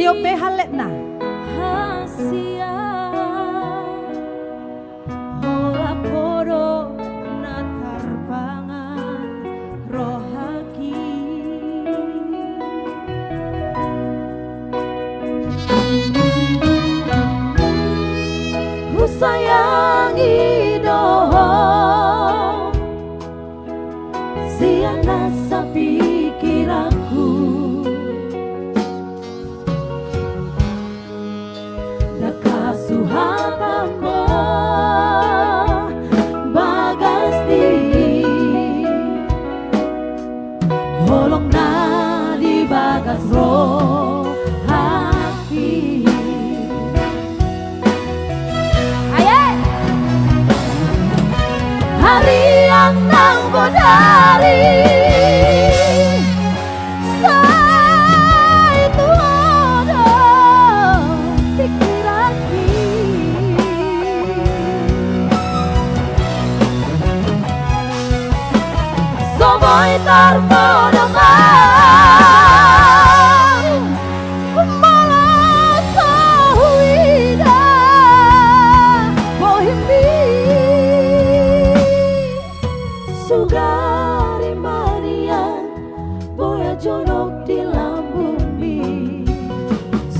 Rio Pehaletna. Hasia Hola poro natarbangan rohaki Husayangi doho Siana sa pikiranku Nakasuhatan mo bagas di Holong na di bagas rohaki Aye! Hari yang nang bodari Somoy tarpodongan Malasa huida Bohimi Sugari manian Boya jonok di lambung mi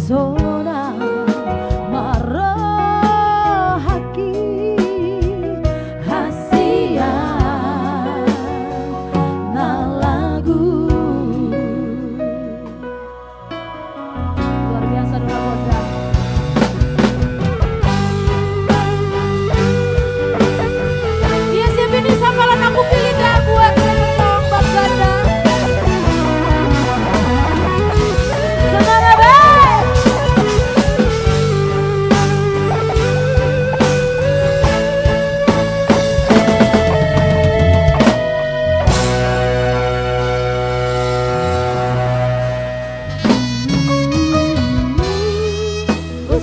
Sona marahaki Hasia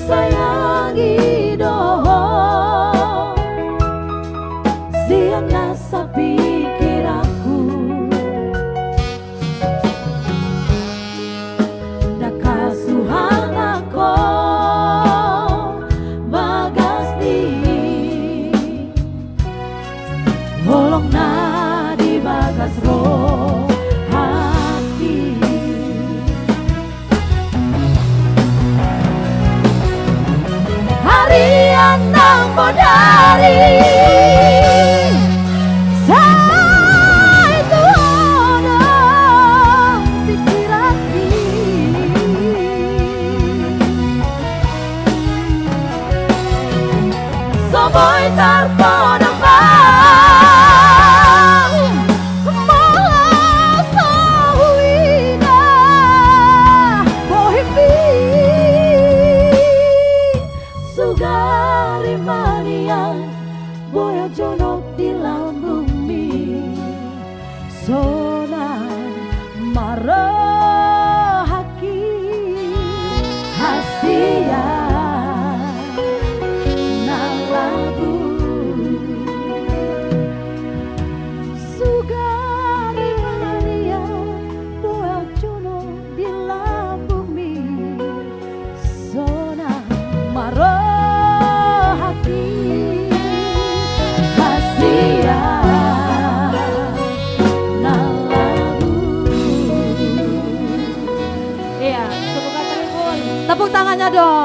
Sayangi doho Siana sa pikiranku Nakasuhan ako bagas di Holong na di bagas rohaki Harian nang bodari Sa itu ada pikiranki Somoy tarpodongan Malasa huida Bohimi Sugari manian Boya jonok di lambung mi Sona marahaki Hasia nang lagu Sugari manian Boya jonok di lambung mi Sona marahaki Hasia nalagu. Iya, tepuk tangannya dong.